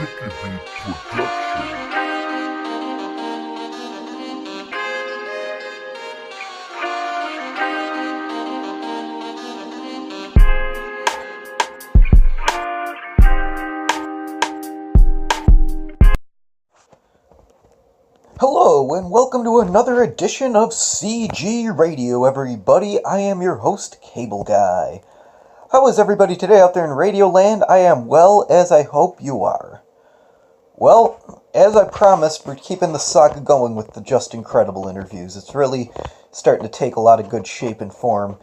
Hello, and welcome to another edition of CG Radio, everybody. I am your host, CableGuy. How is everybody today out there in Radio Land? I am well, as I hope you are. Well, as I promised, we're keeping the saga going with the Just Incredible interviews. It's really starting to take a lot of good shape and form,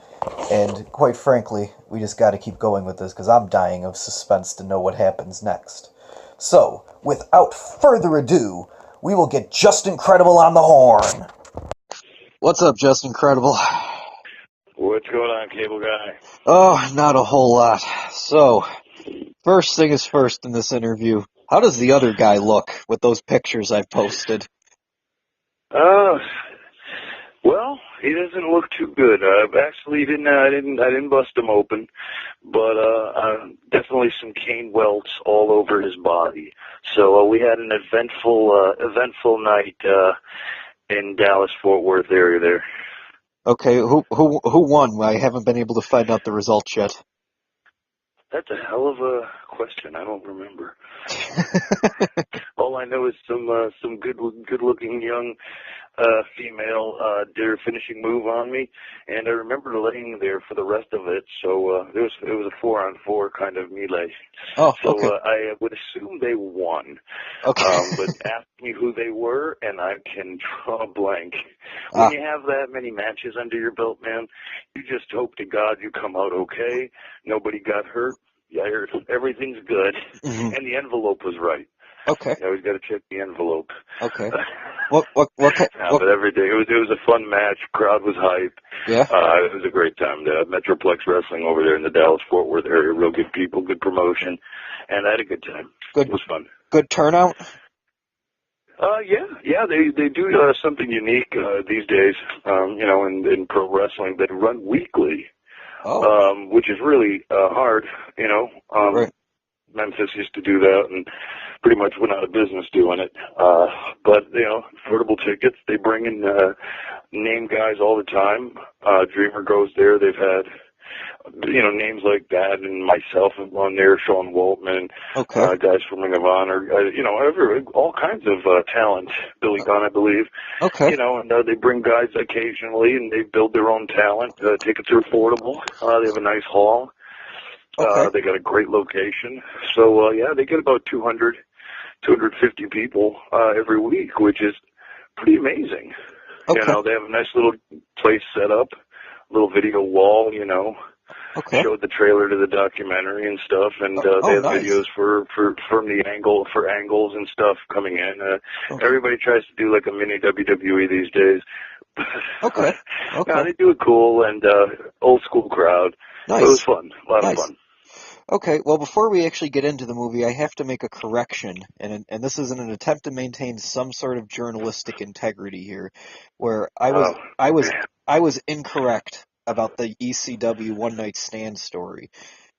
and quite frankly, we just got to keep going with this because I'm dying of suspense to know what happens next. So, without further ado, we will get Just Incredible on the horn. What's up, Just Incredible? What's going on, Cable Guy? Oh, not a whole lot. So, first thing is first in this interview. How does the other guy look with those pictures I've posted? Well, he doesn't look too good. Actually, I didn't bust him open, but definitely some cane welts all over his body. So we had an eventful night in Dallas-Fort Worth area there. Okay, who won? I haven't been able to find out the results yet. That's a hell of a question. I don't remember. All I know is some good-looking young female did her finishing move on me, and I remember laying there for the rest of it. So it was a 4-on-4 kind of melee. Oh, so okay. I would assume they won. Okay. But ask me who they were, and I can draw a blank. When you have that many matches under your belt, man, you just hope to God you come out okay. Nobody got hurt. Yeah, everything's good, and the envelope was right. Okay. You always got to check the envelope. Okay. What? But every day it was a fun match. Crowd was hype. Yeah. It was a great time. Metroplex Wrestling over there in the Dallas-Fort Worth area. Real good people, good promotion, and I had a good time. Good. It was fun. Good turnout. Yeah. They do something unique these days. In pro wrestling, they run weekly. Oh. Which is really hard. Right. Memphis used to do that and pretty much went out of business doing it. But, affordable tickets, they bring in name guys all the time. Dreamer goes there. They've had, names like that, and myself have gone there, Sean Waltman, guys from Ring of Honor, all kinds of talent. Billy Gunn, I believe. Okay. And they bring guys occasionally, and they build their own talent. Tickets are affordable. They have a nice hall. Okay. They got a great location. So, they get about 250 people every week, which is pretty amazing. Okay. They have a nice little place set up, little video wall, Okay. Showed the trailer to the documentary and stuff, and they have nice. videos for angles and stuff coming in. Everybody tries to do like a mini WWE these days. Okay. No, they do it cool and old school crowd. Nice. So it was fun, a lot of fun. Okay, well, before we actually get into the movie, I have to make a correction, and this is in an attempt to maintain some sort of journalistic integrity here, where I was incorrect about the ECW One Night Stand story.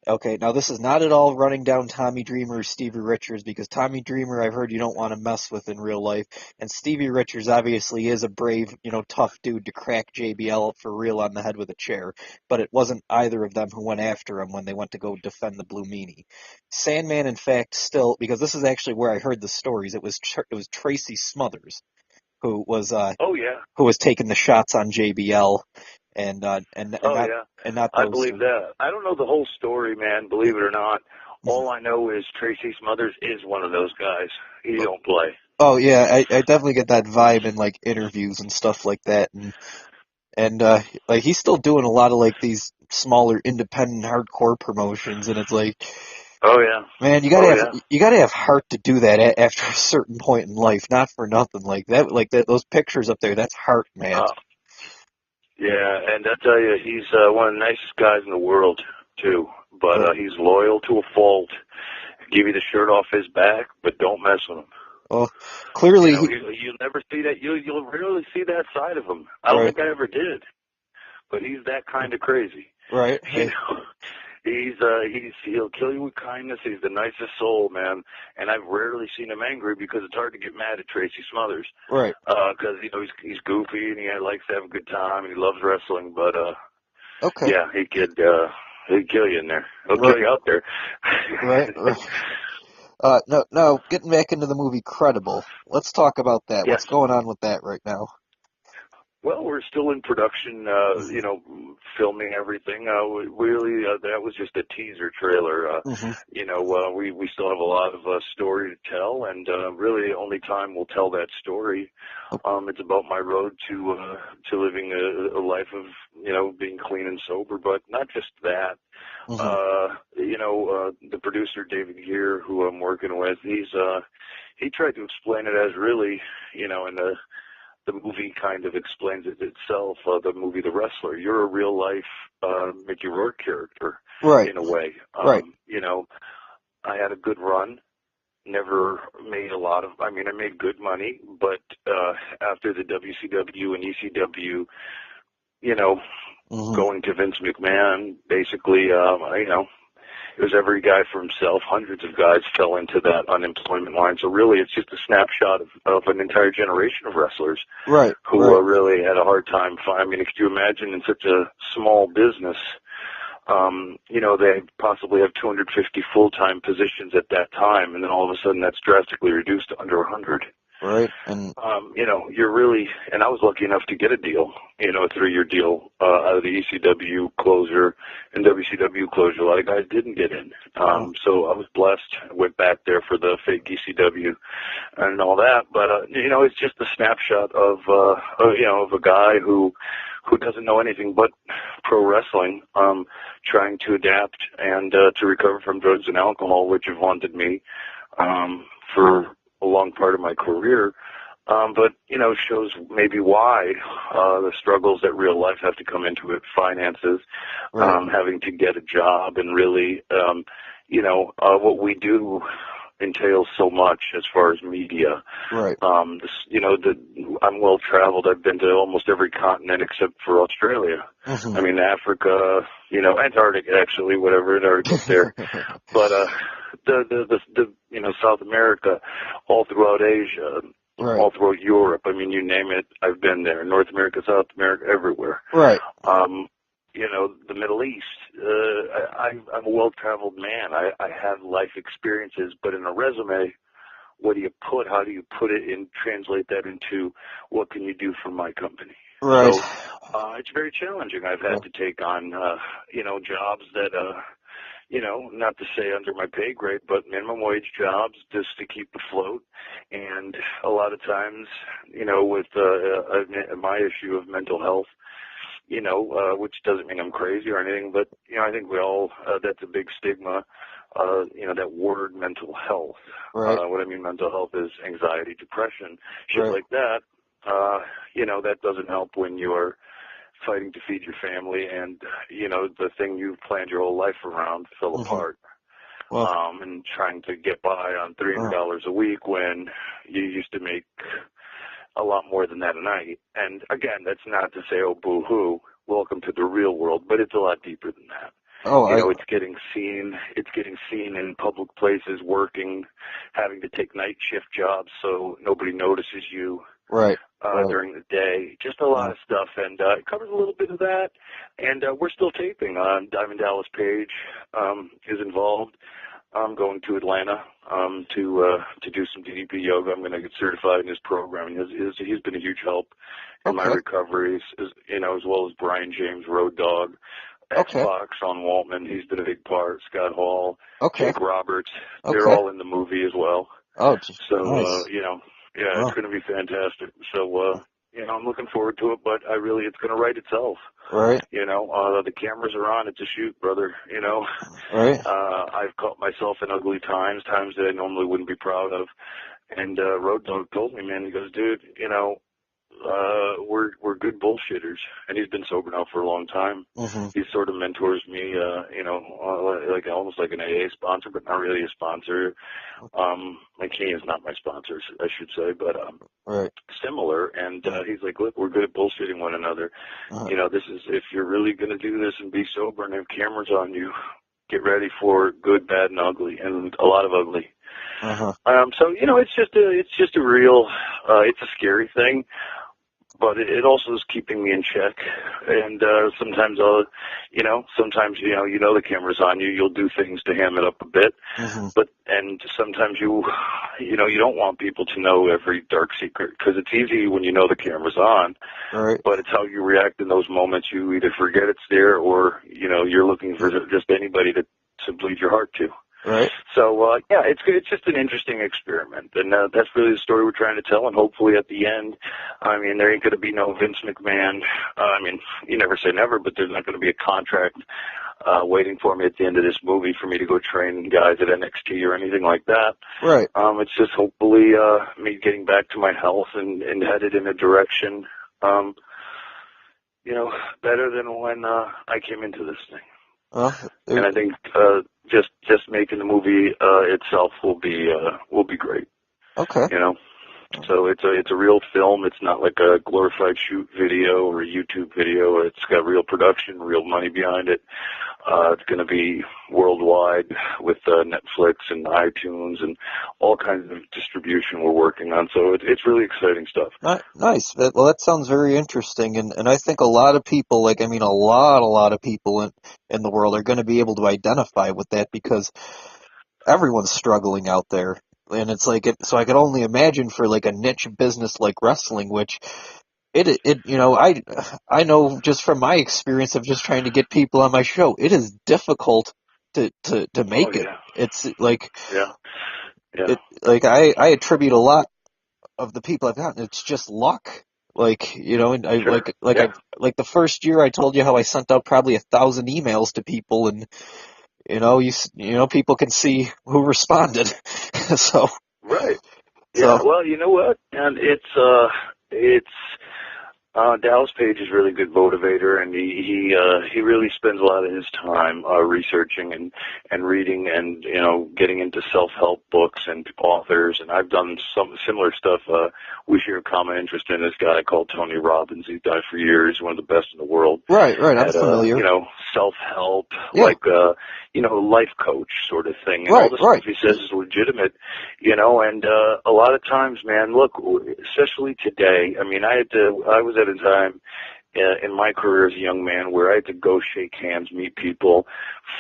Okay, now this is not at all running down Tommy Dreamer or Stevie Richards, because Tommy Dreamer I've heard you don't want to mess with in real life, and Stevie Richards obviously is a brave, tough dude to crack JBL for real on the head with a chair, but it wasn't either of them who went after him when they went to go defend the Blue Meanie. Sandman, in fact, still, because this is actually where I heard the stories, it was Tracy Smothers who was who was taking the shots on JBL. And not those. I believe that. I don't know the whole story, man, believe it or not. All I know is Tracy Smothers is one of those guys. He don't play. Oh, yeah, I definitely get that vibe in, like, interviews and stuff like that. And like, he's still doing a lot of, like, these smaller independent hardcore promotions, and it's like... Oh, yeah. Man, you gotta have heart to do that after a certain point in life, not for nothing. Like that, those pictures up there, that's heart, man. Yeah, and I tell you, he's one of the nicest guys in the world, too. But he's loyal to a fault. Give you the shirt off his back, but don't mess with him. Well, clearly... you'll never see that. You'll rarely see that side of him. I don't think I ever did. But he's that kind of crazy. Right. he'll kill you with kindness. He's the nicest soul, man. And I've rarely seen him angry because it's hard to get mad at Tracy Smothers. Right. Because he's goofy and he likes to have a good time and he loves wrestling. But okay. yeah, he'd kill you in there. He'll kill you out there. Right. No, getting back into the movie Credible. Let's talk about that. Yes. What's going on with that right now? Well, we're still in production, filming everything. Really, that was just a teaser trailer. We still have a lot of story to tell, and really, only time will tell that story. It's about my road to living a life of, being clean and sober, but not just that. The producer David Gear, who I'm working with, he tried to explain it as really, and the movie kind of explains it itself. The movie The Wrestler, you're a real life Mickey Rourke character, right? In a way, right. I had a good run. Never made a lot of. I made good money, but after the WCW and ECW, going to Vince McMahon, basically, it was every guy for himself. Hundreds of guys fell into that unemployment line. So really, it's just a snapshot of an entire generation of wrestlers, right? Who really had a hard time. Could you imagine in such a small business? They possibly have 250 full-time positions at that time, and then all of a sudden that's drastically reduced to under 100. Right. And you're really, and I was lucky enough to get a deal, a 3-year deal out of the ECW closure and WCW closure. A lot of guys didn't get in. So I was blessed. I went back there for the fake ECW and all that. But, it's just a snapshot of a guy who doesn't know anything but pro wrestling, trying to adapt and to recover from drugs and alcohol, which have haunted me for a long part of my career, but shows maybe why the struggles that real life have to come into it, finances, having to get a job, and really, what we do entails so much as far as media. Right. I'm well traveled. I've been to almost every continent except for Australia. Africa, Antarctica, actually, whatever Antarctica's there. But the South America, all throughout Asia, all throughout Europe. You name it, I've been there. North America, South America, everywhere. Right. The Middle East. I'm a well-traveled man. I have life experiences, but in a resume, what do you put? How do you put it and translate that into what can you do for my company? Right. So it's very challenging. I've had to take on, jobs that, not to say under my pay grade, but minimum wage jobs just to keep afloat. And a lot of times, with my issue of mental health, which doesn't mean I'm crazy or anything, but, I think we all, that's a big stigma, that word mental health. Right. What I mean mental health is anxiety, depression, shit like that. That doesn't help when you're fighting to feed your family and, the thing you've planned your whole life around fell apart. Well, and trying to get by on $300 a week when you used to make a lot more than that a night. And again, that's not to say, oh, boo-hoo, welcome to the real world, but it's a lot deeper than that. It's getting seen in public places, working, having to take night shift jobs so nobody notices you. Right. During the day, just a lot of stuff, and it covers a little bit of that. And we're still taping. Diamond Dallas Page is involved. I'm going to Atlanta to do some DDP yoga. I'm going to get certified in his program. He's been a huge help in my recovery, as well as Brian James, Road Dog, Xbox on Waltman. He's been a big part. Scott Hall, Jake Roberts. They're all in the movie as well. Nice. It's going to be fantastic. So, I'm looking forward to it, but it's going to write itself. Right. The cameras are on. It's a shoot, brother. Right. I've caught myself in ugly times that I normally wouldn't be proud of. And Road Dogg told me, man, he goes, dude, we're good bullshitters. And he's been sober now for a long time. He sort of mentors me, like almost like an AA sponsor, but not really a sponsor. Like he is not my sponsor, I should say, but similar. And he's like, look, we're good at bullshitting one another. This is, if you're really going to do this and be sober and have cameras on you, get ready for good, bad, and ugly, and a lot of ugly. Uh-huh. So it's just a real, it's a scary thing, but it also is keeping me in check. And sometimes the camera's on you. You'll do things to ham it up a bit, and sometimes you don't want people to know every dark secret, because it's easy when you know the camera's on. Right. But it's how you react in those moments. You either forget it's there, or you're looking for just anybody to bleed your heart to. Right. So, it's just an interesting experiment, and that's really the story we're trying to tell, and hopefully at the end, there ain't going to be no Vince McMahon. You never say never, but there's not going to be a contract waiting for me at the end of this movie for me to go train guys at NXT or anything like that. Right. It's just hopefully me getting back to my health and headed in a direction, better than when I came into this thing. And I think just making the movie itself will be great. Okay. So it's a real film. It's not like a glorified shoot video or a YouTube video. It's got real production, real money behind it. It's going to be worldwide with Netflix and iTunes and all kinds of distribution we're working on. So it's really exciting stuff. Nice. Well, that sounds very interesting, and I think a lot of people, a lot of people in the world are going to be able to identify with that, because everyone's struggling out there. And it's so I could only imagine for a niche business like wrestling, which I know just from my experience of just trying to get people on my show, it is difficult to make it. It's I attribute a lot of the people I've gotten, it's just luck. And the first year I told you how I sent out probably 1,000 emails to people, and people can see who responded. So right. Yeah. Well, you know what? And it's Dallas Page is a really good motivator, and he really spends a lot of his time researching and reading and getting into self-help books and authors. And I've done some similar stuff. We share a common interest in this guy called Tony Robbins. He's died for years, one of the best in the world. Right. I'm familiar. Self-help, life coach sort of thing. And all the stuff he says is legitimate, and a lot of times, man, look, especially today, I was at a time in my career as a young man where I had to go shake hands, meet people,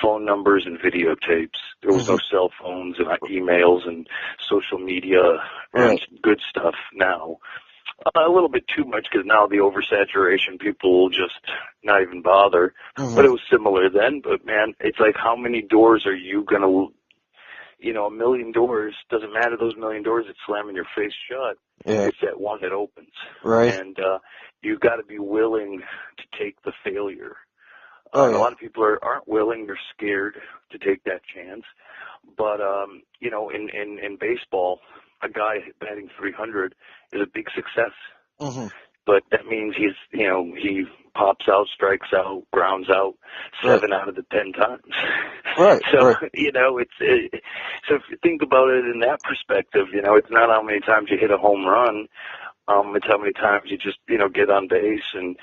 phone numbers and videotapes. There was no cell phones and emails and social media and good stuff now. A little bit too much, because now the oversaturation, people will just not even bother. But it was similar then. But, man, it's like, how many doors are you going to, a million doors, doesn't matter those million doors that slam in your face shut. Yeah. It's that one that opens. Right. And you've got to be willing to take the failure. A lot of people aren't willing. They're scared to take that chance. But, in baseball, a guy batting 300 is a big success. But that means he pops out, strikes out, grounds out 7 out of the 10 times. Right. So, so if you think about it in that perspective, it's not how many times you hit a home run. It's how many times you just, get on base, and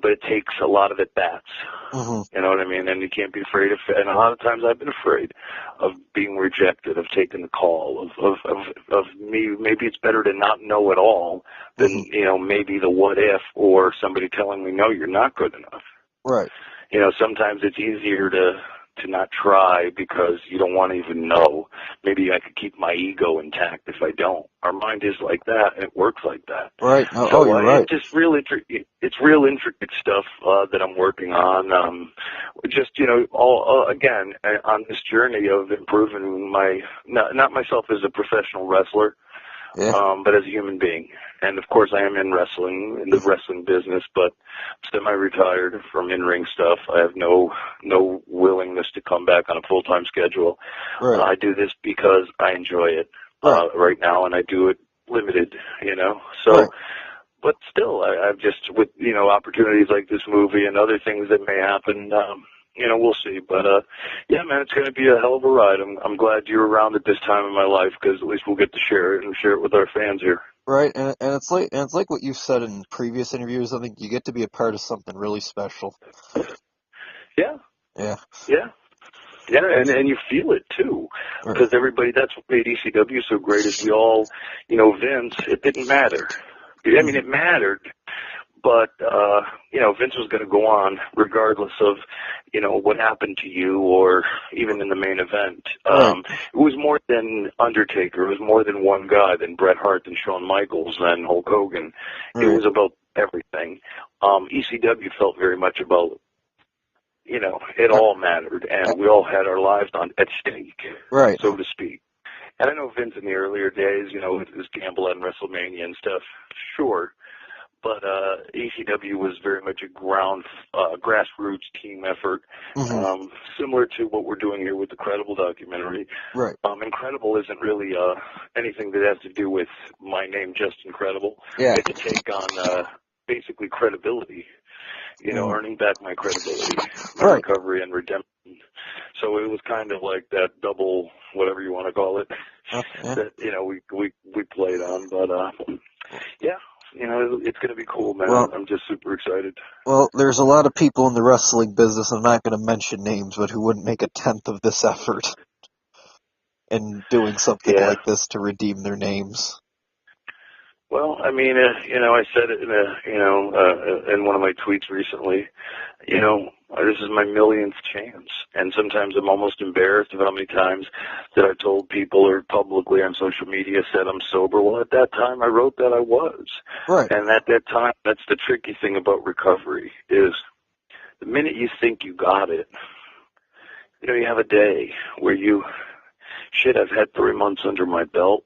but it takes a lot of at-bats. You know what I mean? And you can't be afraid of, and a lot of times I've been afraid of being rejected, of taking the call, of me. Maybe it's better to not know at all than, maybe the what if, or somebody telling me, no, you're not good enough. Right. Sometimes it's easier to not try because you don't want to even know. Maybe I could keep my ego intact if I don't. Our mind is like that, and it works like that. Right. You're right. It's just it's real intricate stuff that I'm working on. Again, on this journey of improving not myself as a professional wrestler, but as a human being. And of course, I am in the wrestling business, but semi-retired from in-ring stuff. I have no willingness to come back on a full-time schedule. Right. I do this because I enjoy it right now, and I do it limited, So, right. But still, I've just, with, opportunities like this movie and other things that may happen, we'll see. But, man, it's going to be a hell of a ride. I'm glad you're around at this time in my life, because at least we'll get to share it with our fans here. Right, and it's like what you said in previous interviews. I think you get to be a part of something really special. Yeah. Yeah. Yeah. Yeah, and you feel it too, because everybody, that's what made ECW so great is we all, Vince, it didn't matter. I mean, it mattered, but, Vince was going to go on regardless of, what happened to you or even in the main event. It was more than Undertaker. It was more than one guy, than Bret Hart, than Shawn Michaels, than Hulk Hogan. It was about everything. ECW felt very much about, it all mattered, and we all had our lives at stake, so to speak. And I know Vince in the earlier days, with his gamble on WrestleMania and stuff, sure. But ECW was very much a grassroots team effort, similar to what we're doing here with the Credible documentary. Right. Incredible isn't really anything that has to do with my name, Just Incredible. Yeah. It's a take on basically credibility, earning back my credibility, my recovery and redemption. So it was kind of like that double, whatever you want to call it, that, we played on. But, yeah. It's going to be cool, man. Well, I'm just super excited. Well, there's a lot of people in the wrestling business, I'm not going to mention names, but who wouldn't make a tenth of this effort in doing something like this to redeem their names. Well, I mean, I said it in one of my tweets recently. This is my millionth chance, and sometimes I'm almost embarrassed of how many times that I told people or publicly on social media said I'm sober. Well, at that time, I wrote that I was. Right. And at that time, that's the tricky thing about recovery is the minute you think you got it, you have a day where I've had 3 months under my belt.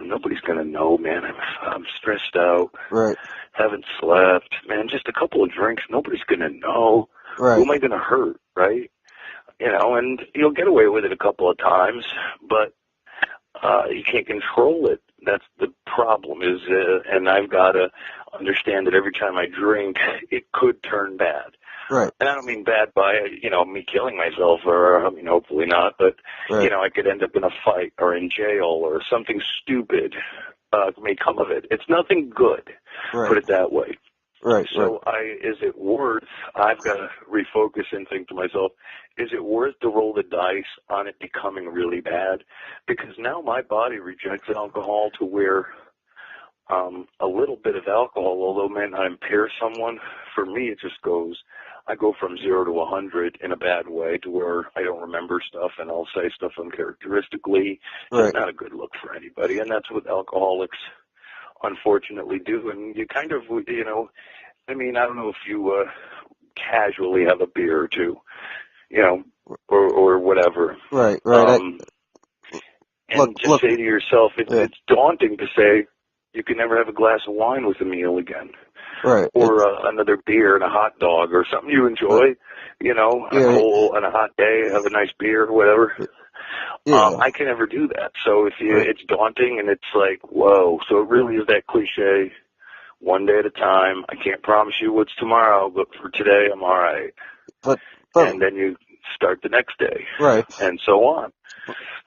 Nobody's going to know, man. I'm stressed out. Right. Haven't slept. Man, just a couple of drinks. Nobody's going to know. Right. Who am I going to hurt, right? And you'll get away with it a couple of times, but you can't control it. That's the problem is, and I've got to understand that every time I drink, it could turn bad. Right. And I don't mean bad by, me killing myself or, hopefully not, but, I could end up in a fight or in jail or something stupid may come of it. It's nothing good, put it that way. Right. So is it worth, I've got to refocus and think to myself, is it worth to roll the dice on it becoming really bad? Because now my body rejects alcohol to where a little bit of alcohol, although may not impair someone, for me it just goes, I go from 0 to 100 in a bad way to where I don't remember stuff and I'll say stuff uncharacteristically. It's not a good look for anybody, and that's what alcoholics unfortunately do. And you kind of, I don't know if you casually have a beer or two, or whatever. Right. And say to yourself, it's daunting to say you can never have a glass of wine with a meal again. Right. Or another beer and a hot dog or something you enjoy, on a hot day, have a nice beer or whatever. I can never do that. So it's daunting and it's like, whoa. So it really is that cliche, one day at a time. I can't promise you what's tomorrow, but for today I'm all right. But and then you start the next day. Right. And so on.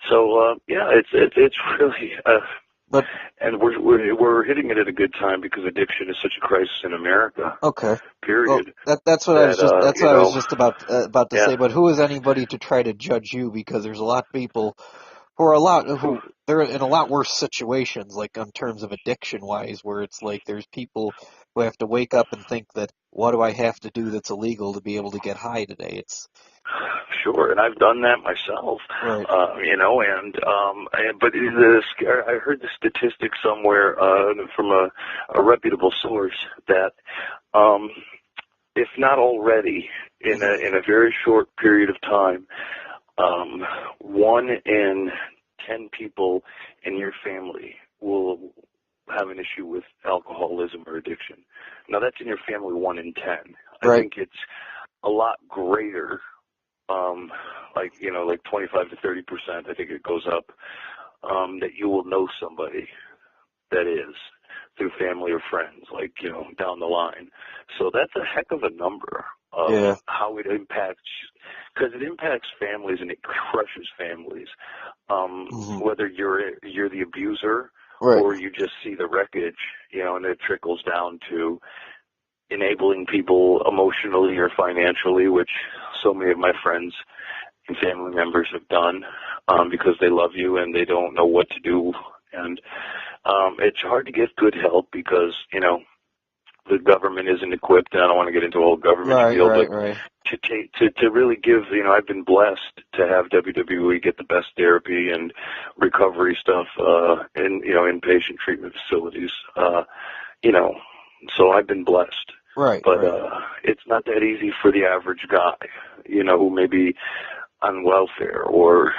So, it's really... and we're hitting it at a good time because addiction is such a crisis in America. Okay. Period. Well, that's what I was just about to say. But who is anybody to try to judge you? Because there's a lot of people who they're in a lot worse situations, like in terms of addiction wise, where it's like there's people who have to wake up and think that what do I have to do that's illegal to be able to get high today? Sure, and I've done that myself, right. But I heard the statistic somewhere from a reputable source that if not already, in a very short period of time, 1 in 10 people in your family will have an issue with alcoholism or addiction. Now, that's in your family 1 in 10. I think it's a lot greater. Like 25 to 30%, I think it goes up, that you will know somebody that is through family or friends, down the line. So that's a heck of a number of how it impacts, because it impacts families and it crushes families. Whether you're the abuser or you just see the wreckage, and it trickles down to enabling people emotionally or financially, which so many of my friends, and family members have done because they love you and they don't know what to do. And it's hard to get good help because, you know, the government isn't equipped, and I don't want to get into a whole government deal, but to really give, you know, I've been blessed to have WWE get the best therapy and recovery stuff in, you know, inpatient treatment facilities, you know, so I've been blessed. But it's not that easy for the average guy, you know, who may be on welfare or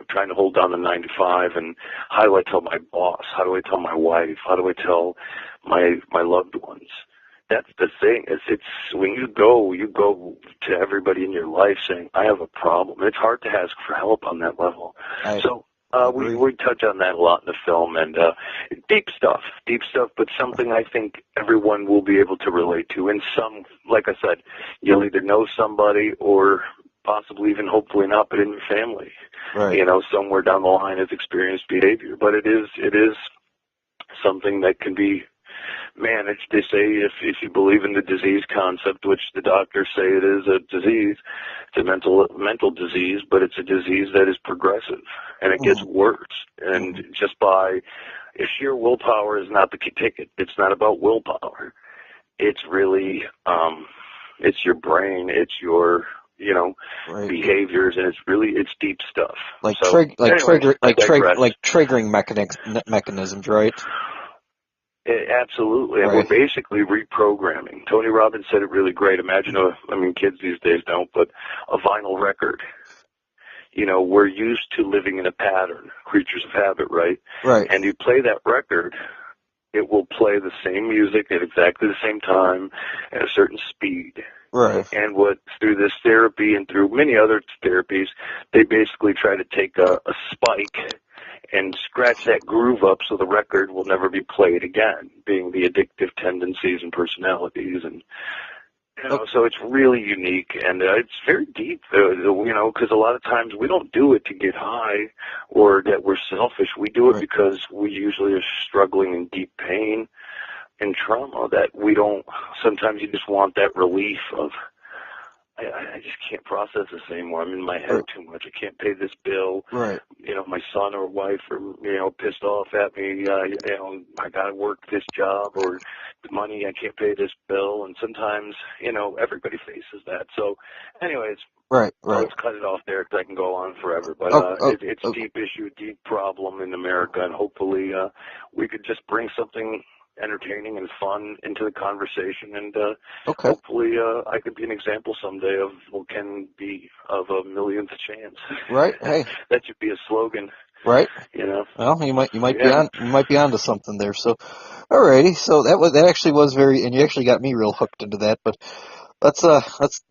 trying to hold down the 9 to 5, and how do I tell my boss? How do I tell my wife? How do I tell my loved ones? That's the thing. It's when you go to everybody in your life saying, I have a problem. It's hard to ask for help on that level. We touch on that a lot in the film, and deep stuff, but something I think everyone will be able to relate to. And some, like I said, you'll either know somebody or possibly even, hopefully not, but in your family, you know, somewhere down the line has experienced behavior. But it is something that can be managed. They say if you believe in the disease concept, which the doctors say it is a disease, it's a mental disease, but it's a disease that is progressive, and it gets worse. And just by sheer willpower is not the ticket. It's not about willpower. It's really it's your brain, it's your, you know, behaviors, and it's deep stuff. Triggering mechanisms, right? Absolutely, and we're basically reprogramming. Tony Robbins said it really great. Imagine kids these days don't, but a vinyl record. You know, we're used to living in a pattern, creatures of habit, right? And you play that record, it will play the same music at exactly the same time at a certain speed. And what, through this therapy and through many other therapies, they basically try to take a spike and scratch that groove up so the record will never be played again, being the addictive tendencies and personalities. And, you know, so it's really unique, and it's very deep, you know, because a lot of times we don't do it to get high or that we're selfish. We do it because we usually are struggling in deep pain and trauma that we don't, sometimes you just want that relief of, I just can't process this anymore. I'm in my head too much. I can't pay this bill. You know, my son or wife are, you know, pissed off at me. You know, I got to work this job, or the money, I can't pay this bill. And sometimes, you know, everybody faces that. So, anyways, let's cut it off there because I can go on forever. But it's a deep issue, a deep problem in America, and hopefully we could just bring something entertaining and fun into the conversation, and hopefully I could be an example someday of what can be of a millionth chance. Hey, that should be a slogan. You know. Well, you might be onto something there. So, alrighty. So that actually was very, and you actually got me real hooked into that. But let's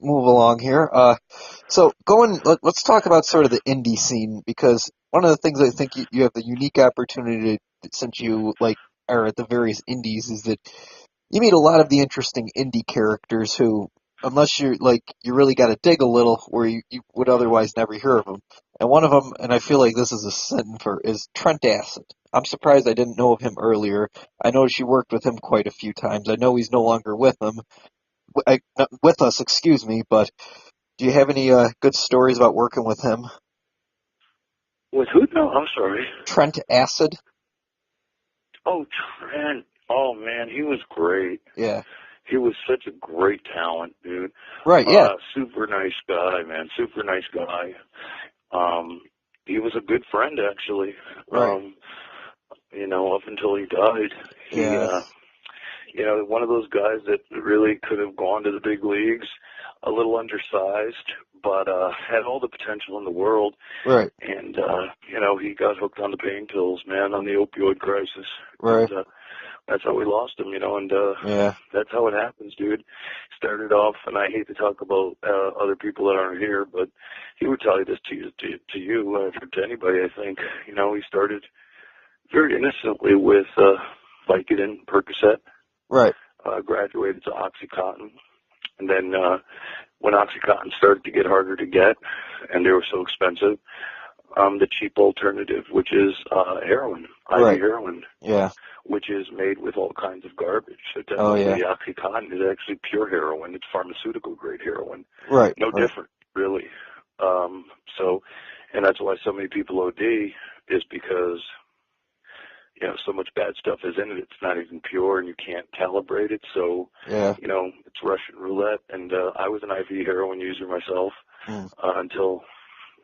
move along here. Let's talk about sort of the indie scene, because one of the things I think you have the unique opportunity to, since you are at the various indies, is that you meet a lot of the interesting indie characters who, unless you really got to dig a little, where you would otherwise never hear of them. And one of them, and I feel like this is a sin for, is Trent Acid. I'm surprised I didn't know of him earlier. I noticed you worked with him quite a few times. I know he's no longer with us, excuse me, but do you have any good stories about working with him? With who? No, I'm sorry. Trent Acid. Oh, Trent. Oh, man, he was great. Yeah. He was such a great talent, dude. Super nice guy, man. Super nice guy. He was a good friend, actually. You know, up until he died. You know, one of those guys that really could have gone to the big leagues, a little undersized, but had all the potential in the world. And, you know, he got hooked on the pain pills, man, on the opioid crisis. And, that's how we lost him, you know, and that's how it happens, dude. Started off, and I hate to talk about other people that aren't here, but he would tell you this to you, to anybody, I think. You know, he started very innocently with Vicodin, Percocet. Graduated to OxyContin. And then when OxyContin started to get harder to get, and they were so expensive, the cheap alternative, which is heroin, IV heroin, which is made with all kinds of garbage. So definitely OxyContin is actually pure heroin. It's pharmaceutical grade heroin. No different, really. So, and that's why so many people OD is because, you know, so much bad stuff is in it. It's not even pure, and you can't calibrate it. So, Yeah. you know, it's Russian roulette. And I was an IV heroin user myself until,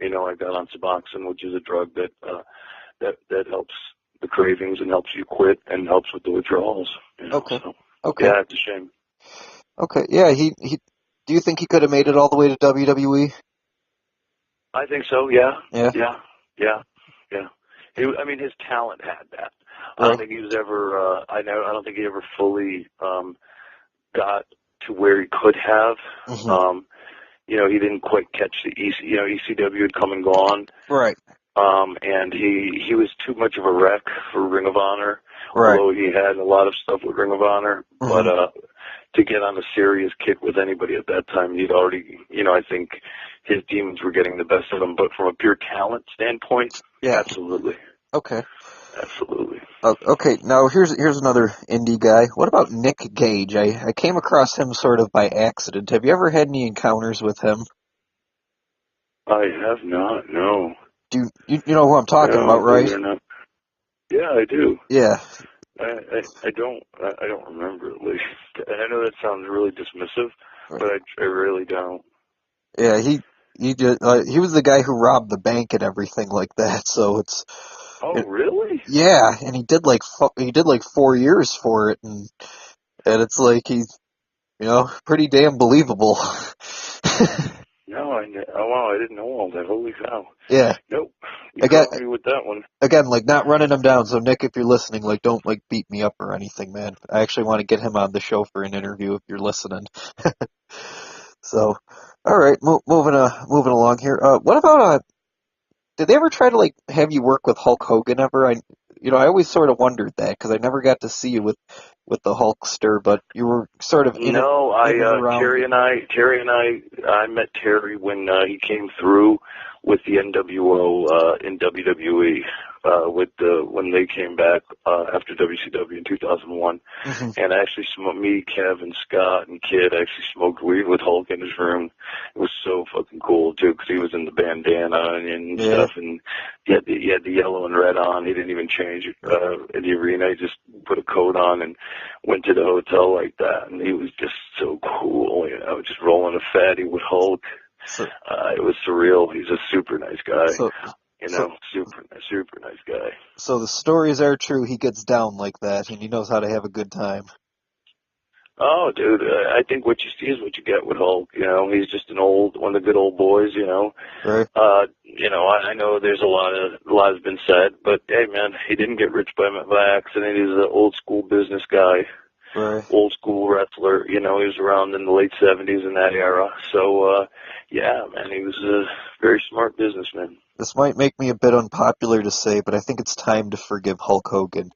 you know, I got on Suboxone, which is a drug that helps the cravings and helps you quit and helps with the withdrawals. You know? Okay. So, Okay. yeah, it's a shame. Okay. Yeah. He. Do you think he could have made it all the way to WWE? I think so. Yeah. Yeah. Yeah. Yeah. Yeah. I mean, his talent had that. I Right. don't think he was ever. I don't think he ever fully got to where he could have. Mm-hmm. You know, he didn't quite catch the ECW had come and gone. Right. And he was too much of a wreck for Ring of Honor, Right. although he had a lot of stuff with Ring of Honor. Mm-hmm. But to get on a serious kick with anybody at that time, he'd already, you know, I think his demons were getting the best of him. But from a pure talent standpoint, Yeah. absolutely. Okay. Absolutely. Okay, now here's another indie guy. What about Nick Gage? I came across him sort of by accident. Have you ever had any encounters with him? I have not, no. Do you know who I'm talking No, about, believe right? it or not. Yeah, I do. Yeah. I don't remember at least. And I know that sounds really dismissive, but I really don't. Yeah, he he was the guy who robbed the bank and everything like that. So Oh, really? yeah, and he did like 4 years for it, and it's like he's pretty damn believable. No, oh wow, I didn't know all that. Holy cow. Yeah. Nope. You Again, caught me with that one. like not running him down. So Nick, if you're listening, like don't like beat me up or anything, man. I actually want to get him on the show for an interview if you're listening. So, all right, moving along here. What about did they ever try to like have you work with Hulk Hogan ever? I always sort of wondered that because I never got to see you with the Hulkster, but you were sort of No, in and around. Terry and I met Terry when he came through with the NWO in WWE when they came back after WCW in 2001. Mm-hmm. And I actually me, Kev, and Scott and Kid actually smoked weed with Hulk in his room. It was so fucking cool too because he was in the bandana and stuff, and he had the yellow and red on. He didn't even change in the arena. He just put a coat on and went to the hotel like that, and he was just so cool, just rolling a fatty with Hulk. It was surreal. He's a super nice guy. Super nice guy. So the stories are true. He gets down like that, and he knows how to have a good time. Oh, dude, I think what you see is what you get with Hulk. He's just one of the good old boys. Right. I know there's a lot has been said, but hey, man, he didn't get rich by accident. He's an old school business guy. Right. Old school wrestler. He was around in the late 70s in that era. So, yeah, man, he was a very smart businessman. This might make me a bit unpopular to say, but I think it's time to forgive Hulk Hogan.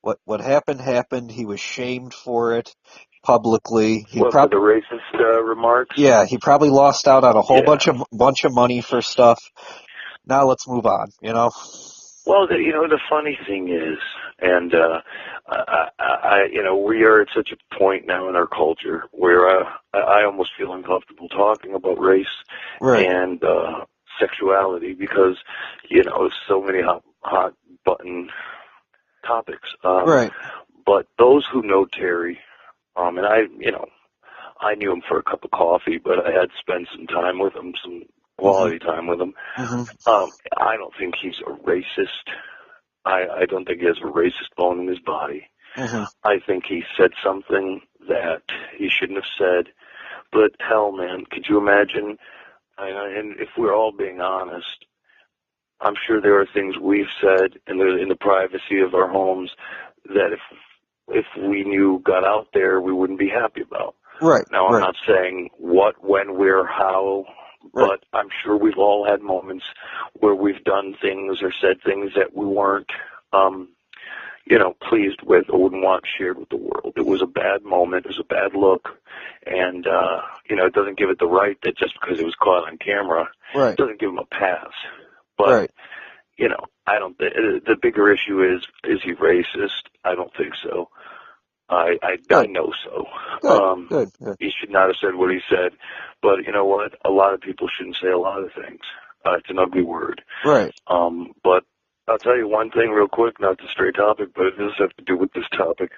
What happened. He was shamed for it publicly. For the racist remarks? Yeah, he probably lost out on a whole bunch of money for stuff. Now let's move on. Well, the funny thing is, and we are at such a point now in our culture where I almost feel uncomfortable talking about race and sexuality because so many hot button topics. Right. But those who know Terry, and I knew him for a cup of coffee, but I had spent some time with him, some quality time with him. Mm-hmm. I don't think he's a racist. I don't think he has a racist bone in his body. Mm-hmm. I think he said something that he shouldn't have said. But hell, man, could you imagine? And if we're all being honest, I'm sure there are things we've said in the privacy of our homes that if we knew got out there, we wouldn't be happy about. Right. Now, I'm not saying what, when, where, how, but I'm sure we've all had moments where we've done things or said things that we weren't, pleased with or wouldn't want shared with the world. It was a bad moment. It was a bad look. And, it doesn't give it the right that just because it was caught on camera, it doesn't give him a pass. But, I don't. The bigger issue is he racist? I don't think so. Good. know so. Good. He should not have said what he said, but you know what? A lot of people shouldn't say a lot of things. It's an ugly word. Right. But I'll tell you one thing real quick, not to stray topic, but it does have to do with this topic,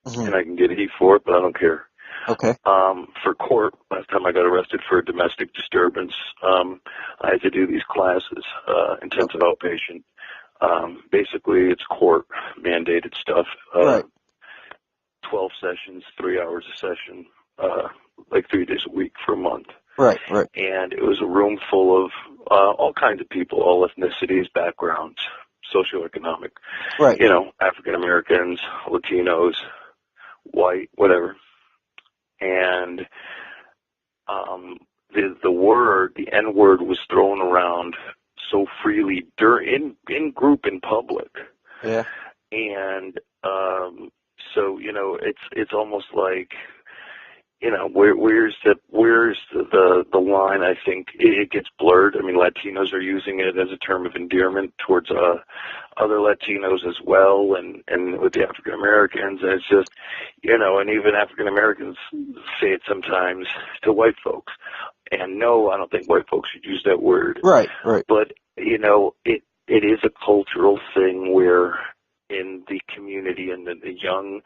and I can get heat for it, but I don't care. Okay. For court, last time I got arrested for a domestic disturbance, I had to do these classes, intensive outpatient. Basically, it's court mandated stuff. Right. 12 sessions, 3 hours a session, like 3 days a week for a month. Right. And it was a room full of all kinds of people, all ethnicities, backgrounds, socioeconomic. Right. African Americans, Latinos, white, whatever. And the N-word was thrown around so freely in group in public. Yeah. And so it's almost like where's the line? I think it gets blurred. I mean, Latinos are using it as a term of endearment towards other Latinos as well, and with the African Americans, and it's just and even African Americans say it sometimes to white folks. And no, I don't think white folks should use that word. Right. But it is a cultural thing where in the community and the young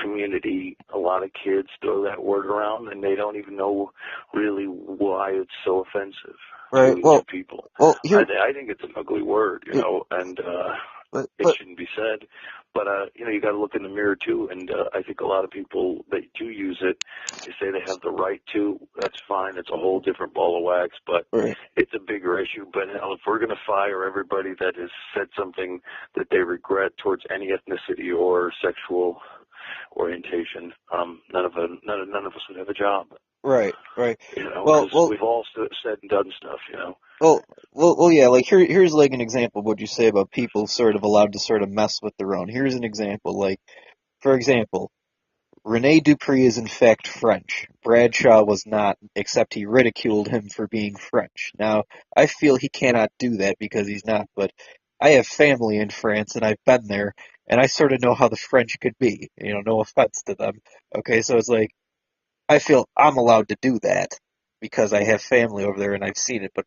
community, a lot of kids throw that word around, and they don't even know really why it's so offensive to people. Well, I think it's an ugly word, and it shouldn't be said. But you got to look in the mirror too, and I think a lot of people that do use it, they say they have the right to. That's fine. It's a whole different ball of wax, but it's a bigger issue. But hell, if we're going to fire everybody that has said something that they regret towards any ethnicity or sexual orientation, none of us would have a job. Right. Because we've all said and done stuff, Well, yeah. Like here's like an example of what you say about people sort of allowed to sort of mess with their own. Here's an example. Like, for example, Rene Dupree is in fact French. Bradshaw was not, except he ridiculed him for being French. Now, I feel he cannot do that because he's not, but I have family in France and I've been there, and I sort of know how the French could be. No offense to them. Okay, so it's like, I feel I'm allowed to do that because I have family over there and I've seen it. But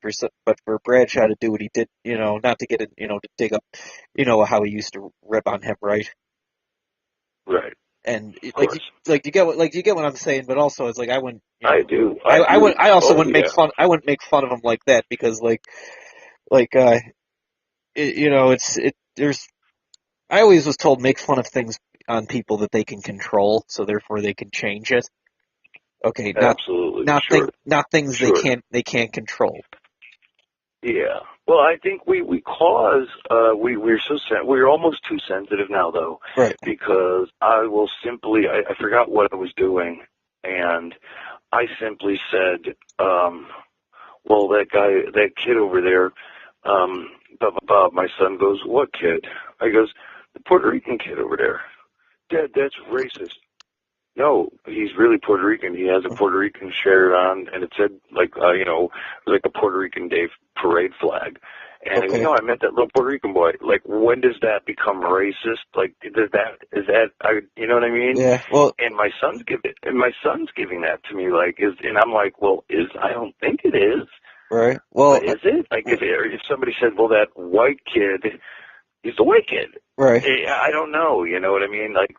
for Bradshaw to do what he did, not to get it, to dig up, how he used to rip on him, right? Right. And you get what I'm saying, but also it's like I wouldn't. I do. I wouldn't make fun. I wouldn't make fun of him like that because there's. I always was told make fun of things on people that they can control, so therefore they can change it. Okay, absolutely. Not things they can't control. Yeah. Well, I think we're almost too sensitive now, though. Right. Because I will simply I forgot what I was doing, and I simply said, well, that kid over there, Bob, my son goes, what kid? I goes, the Puerto Rican kid over there. Dad, that's racist. No, he's really Puerto Rican. He has a Puerto Rican shirt on, and it said like a Puerto Rican Day parade flag. And okay. No, I meant that little Puerto Rican boy. Like, when does that become racist? Like, is that you know what I mean? Yeah. Well, and my son's giving that to me. And I'm like, well, I don't think it is. Right. Well, but is it? Like, if somebody said, well, that white kid, he's the white kid. Right. I don't know, you know what I mean? Like,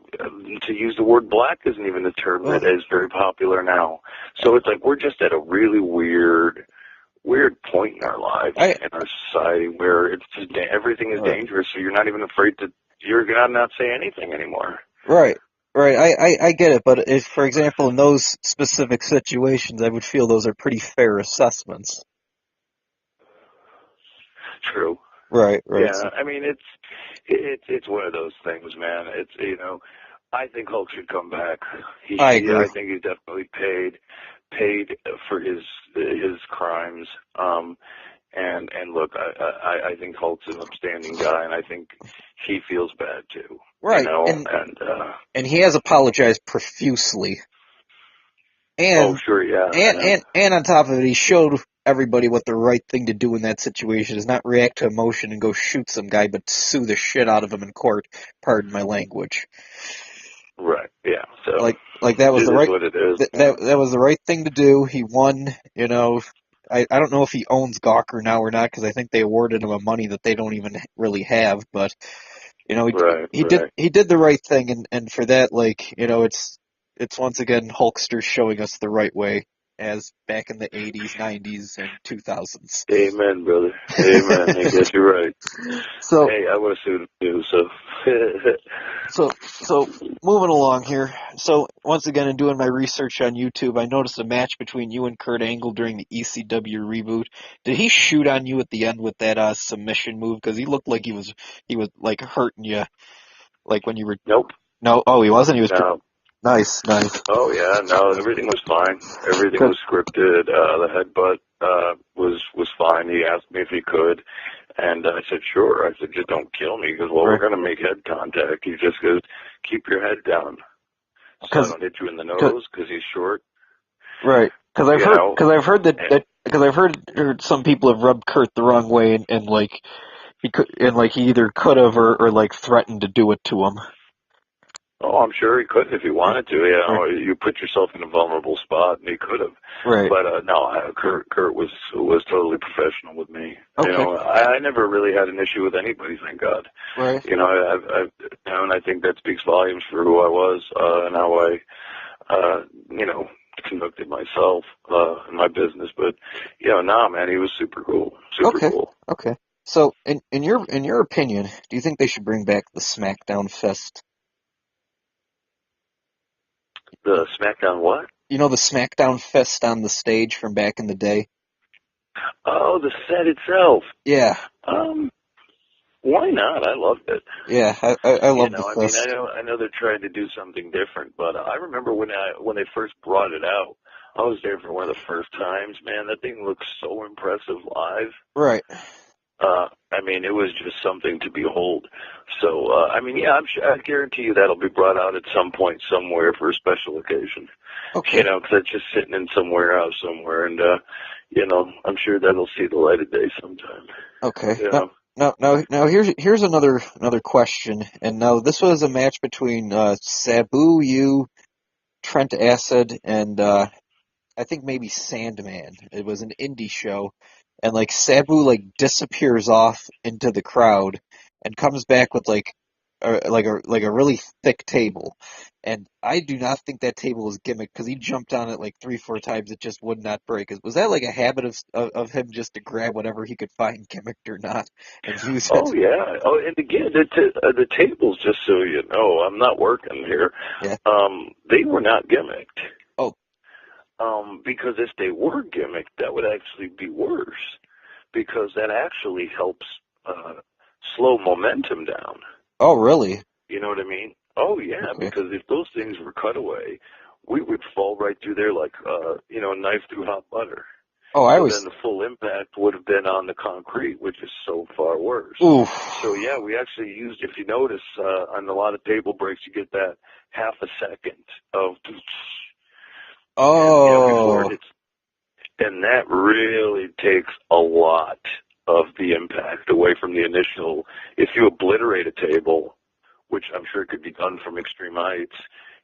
to use the word black isn't even a term that is very popular now. So it's like we're just at a really weird point in our lives, in our society, where it's just everything is dangerous, so you're not even afraid you're going to not say anything anymore. Right. I get it, but if, for example, in those specific situations, I would feel those are pretty fair assessments. True. Right. Yeah, I mean, it's one of those things, man. It's, I think Hulk should come back. I agree. I think he's definitely paid for his crimes. And look, I think Hulk's an upstanding guy, and I think he feels bad too. Right. And he has apologized profusely. And, sure, yeah. And on top of it, he showed everybody what the right thing to do in that situation is, not react to emotion and go shoot some guy, but sue the shit out of him in court. Pardon my language. Right. Yeah. So Like that was it the is right what it is. that was the right thing to do. He won, you know. I don't know if he owns Gawker now or not because I think they awarded him a money that they don't even really have, but you know, Right. Right. he did the right thing, and for that, like, you know, it's once again Hulkster showing us the right way, as back in the 80s, 90s, and 2000s. Amen, brother. Amen. I guess you're right. So Hey, I would have sued him too. So. so moving along here. So once again, in doing my research on YouTube, I noticed a match between you and Kurt Angle during the ECW reboot. Did he shoot on you at the end with that submission move? Because he looked like he was like hurting you, like when you were. Nope. No, oh, he wasn't. He was No. nice, nice. Oh yeah, no, everything was fine. Everything Good. was scripted. The headbutt was fine. He asked me if he could, and I said sure. I said just don't kill me. He goes, well, we're Right. gonna make head contact. He just goes, keep your head down, so I Because don't hit you in the nose because he's short. right. Because You know. I've heard some people have rubbed Kurt the wrong way, and like he either could have or like threatened to do it to him. Oh, I'm sure he could if he wanted to. You Right. know, you put yourself in a vulnerable spot, and he could have. Right. But no, Kurt was totally professional with me. You Okay. know, I never really had an issue with anybody, thank God. Right. You know, you know, and I think that speaks volumes for who I was and how you know, conducted myself in my business. But you know, nah, man, he was super cool, super Okay. cool. Okay. So, in your opinion, do you think they should bring back the SmackDown Fest? The SmackDown what? You know the SmackDown Fest on the stage from back in the day? Oh, the set itself. Yeah. Um, why not? I loved it. Yeah. I You love the know, I mean, Fest. I know they're trying to do something different, but I remember when they first brought it out, I was there for one of the first times. Man, that thing looks so impressive live. Right. I mean, it was just something to behold. So, I mean, yeah, I'm sure, I guarantee you that'll be brought out at some point somewhere for a special occasion. You Okay. know, because it's just sitting in some warehouse somewhere, and you know, I'm sure that'll see the light of day sometime. Okay. You know. Now here's another question. And now this was a match between Sabu, you, Trent Acid, and I think maybe Sandman. It was an indie show, and like Sabu like disappears off into the crowd and comes back with like a really thick table. And I do not think that table was gimmick because he jumped on it like 3, 4 times. It just would not break. Was that like a habit of him just to grab whatever he could find, gimmicked or not, and use Oh it? yeah. Oh, and again, the tables. Just so you know, I'm not working here. Yeah. They were not gimmicked. Oh. Because if they were gimmicked, that would actually be worse. Because that actually helps slow momentum down. Oh, really? You know what I mean? Oh yeah. Okay. Because if those things were cut away, we would fall right through there like you know, a knife through hot butter. Oh, I So was. then the full impact would have been on the concrete, which is so far worse. Ooh. So yeah, we actually used, if you notice, on a lot of table breaks, you get that half a second of, and you know, before Oh. it's, and that really takes a lot of the impact away from the initial. If you obliterate a table, which I'm sure could be done from extreme heights,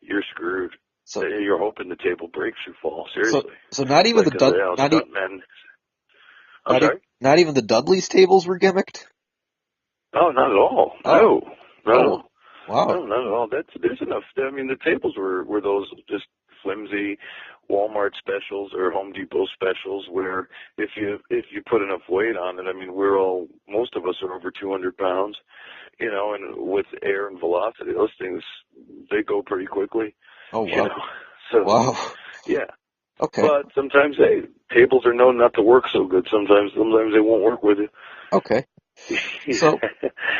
you're screwed. So You're hoping the table breaks or falls. so Seriously, so not even like the 'cause, you know, not stuntmen. I'm sorry. not even the Dudley's tables were gimmicked. Oh, not at all. Oh. No, Oh. no, Wow. no, not at all. There's enough. I mean, the tables were those just flimsy Walmart specials or Home Depot specials where if you put enough weight on it, I mean, most of us are over 200 pounds, you know, and with air and velocity, those things they go pretty quickly, Oh, you wow. know. So Wow. yeah, Okay. but sometimes tables are known not to work so good. Sometimes they won't work with you. Okay. So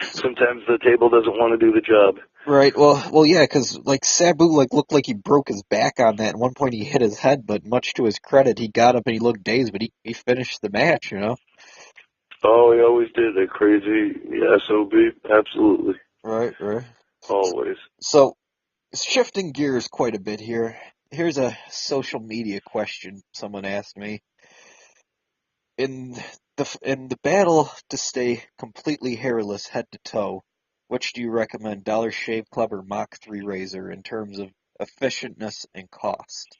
Sometimes the table doesn't want to do the job. right. Well, yeah, because like Sabu like looked like he broke his back on that. At one point, he hit his head, but much to his credit, he got up and he looked dazed, but he finished the match. You know. Oh, he always did that crazy SOB. Absolutely. Right. Right. Always. So shifting gears quite a bit here. Here's a social media question someone asked me. In in the battle to stay completely hairless head to toe, which do you recommend, Dollar Shave Club or Mach 3 razor, in terms of efficientness and cost?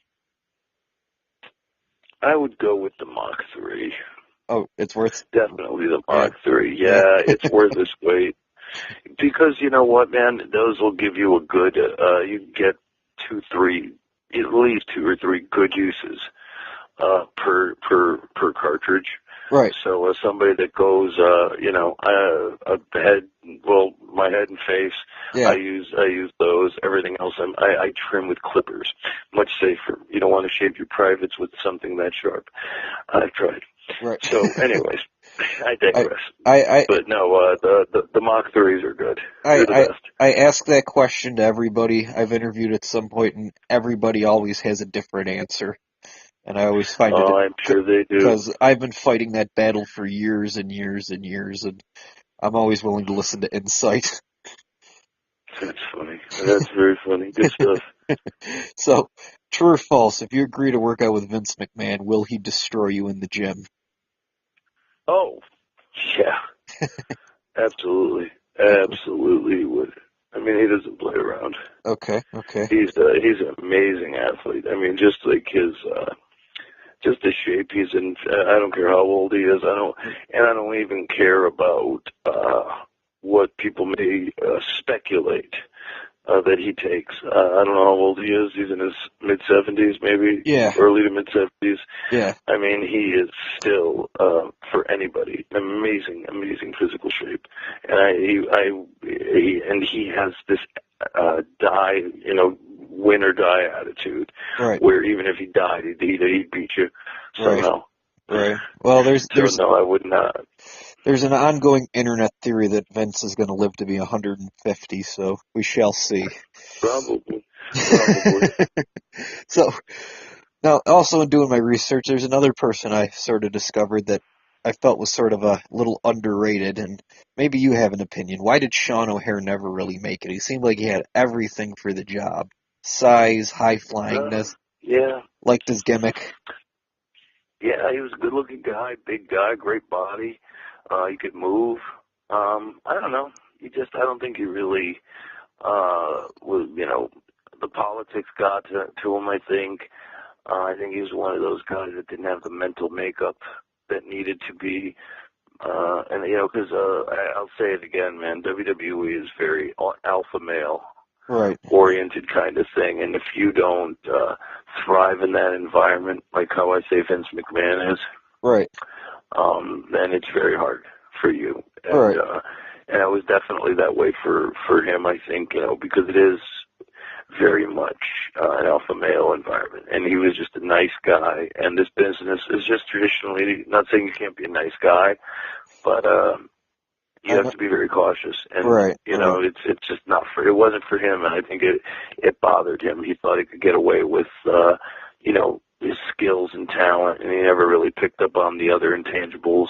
I would go with the Mach 3. Oh, it's worth... Definitely the Yeah. Mach 3. Yeah. Yeah, it's worth its weight. Because you know what, man? Those will give you a good, you get at least 2 or 3 good uses per cartridge. Right. So somebody that goes, a head, my head and face, Yeah. I use those. Everything else, I trim with clippers, much safer. You don't want to shave your privates with something that sharp. I've tried. Right. So, anyways, I digress. But no, the Mach 3s are good. They're the best. I ask that question to everybody I've interviewed at some point, and everybody always has a different answer. And I always find it... I'm sure they do. Because I've been fighting that battle for years and years and years, and I'm always willing to listen to insight. That's funny. That's very funny. Good stuff. So, true or false, if you agree to work out with Vince McMahon, will he destroy you in the gym? Oh, yeah. Absolutely. Absolutely he would. I mean, he doesn't play around. Okay. He's an amazing athlete. I mean, just like just the shape he's in. I don't care how old he is. I don't even care about what people may speculate that he takes. I don't know how old he is. He's in his mid-70s, maybe. Yeah. Early to mid-70s. Yeah. I mean, he is still, for anybody, amazing physical shape. And he has this win or die attitude. Right. Where even if he died, he'd beat you somehow. Right. Well, no, I would not. There's an ongoing internet theory that Vince is going to live to be 150, so we shall see. Probably. So, now, also in doing my research, there's another person I sort of discovered that I felt was sort of a little underrated, and maybe you have an opinion. Why did Sean O'Hare never really make it? He seemed like he had everything for the job. Size, high-flyingness. Yeah. Liked his gimmick. Yeah, he was a good-looking guy, big guy, great body. He could move. I don't know. I don't think he really, the politics got to him, I think. I think he was one of those guys that didn't have the mental makeup that needed to be. Because I'll say it again, man, WWE is very alpha male. Right. Oriented kind of thing, and if you don't thrive in that environment, like how I say Vince McMahon is, right, then it's very hard for you. And, right. And it was definitely that way for him, I think, because it is very much an alpha male environment, and he was just a nice guy. And this business is just traditionally, not saying you can't be a nice guy, but you have to be very cautious, and right. it's just not for. It wasn't for him, and I think it bothered him. He thought he could get away with, his skills and talent, and he never really picked up on the other intangibles,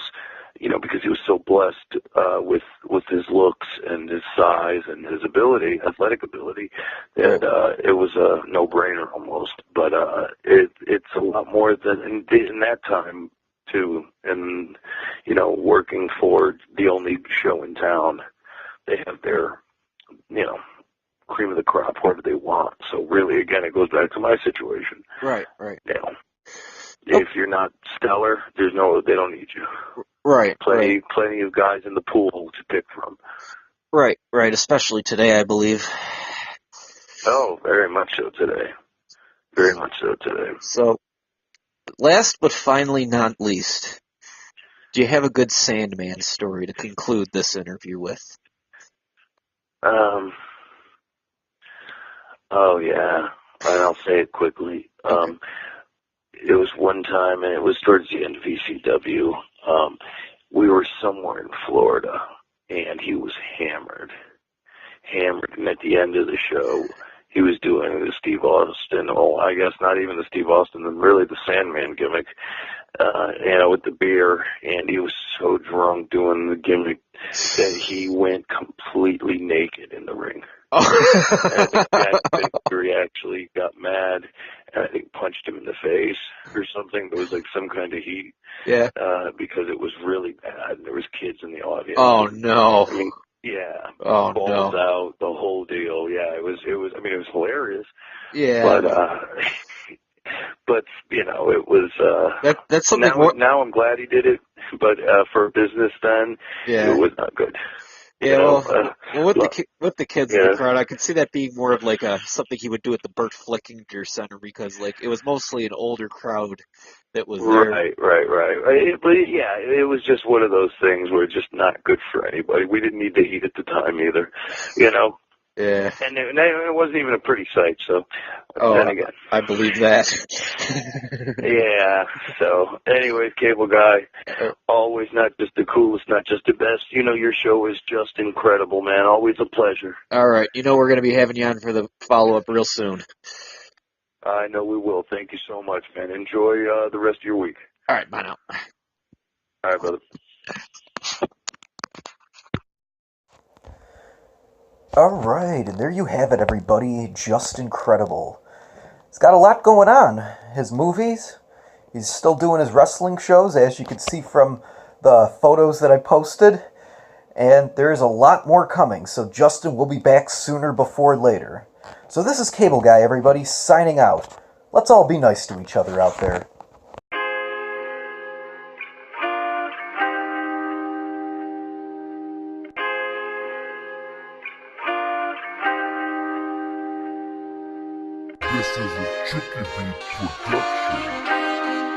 because he was so blessed with his looks and his size and his ability, athletic ability, that it was a no-brainer almost. But it's a lot more than in that time. Too, and working for the only show in town, they have their cream of the crop, whatever they want. So really, again, it goes back to my situation. Right. If you're not stellar, they don't need you. Right. Plenty of guys in the pool to pick from. Right. Especially today, I believe. Oh, very much so today. Very much so today. So, last but finally not least, do you have a good Sandman story to conclude this interview with? Oh, yeah. And I'll say it quickly. Okay. It was one time, and it was towards the end of ECW. We were somewhere in Florida, and he was hammered. And at the end of the show, he was doing the Steve Austin, I guess not even the Steve Austin, really the Sandman gimmick, with the beer, and he was so drunk doing the gimmick that he went completely naked in the ring. Oh. And I think Jack Victory actually got mad, and I think punched him in the face or something. There was like some kind of heat. Yeah. Because it was really bad, and there was kids in the audience. Oh, no. I mean, Yeah, Oh balls no. out, the whole deal. Yeah, it was. I mean, it was hilarious, Yeah. but but you know, it was. That's something more. Now I'm glad he did it, but for business then, it Yeah. was not good. You Yeah, know, well, with the kids in the yeah, crowd, I could see that being more of like a something he would do at the Burt Flickinger Center because like it was mostly an older crowd that was there. right. But yeah, it was just one of those things where it's just not good for anybody. We didn't need the heat at the time either, you know. Yeah. And it wasn't even a pretty sight. So Oh, then again. I believe that. Yeah, so anyways, Cable Guy, Uh, always not just the coolest, not just the best. You know, your show is just incredible, man. Always a pleasure. All right, you know we're going to be having you on for the follow-up real soon. I know we will. Thank you so much, man. Enjoy the rest of your week. All right, bye now. All right, brother. Alright, and there you have it, everybody. Just incredible. He's got a lot going on. His movies, he's still doing his wrestling shows, as you can see from the photos that I posted. And there's a lot more coming, so Justin will be back sooner before later. So this is Cable Guy, everybody, signing out. Let's all be nice to each other out there. This is a Chicky Beat production.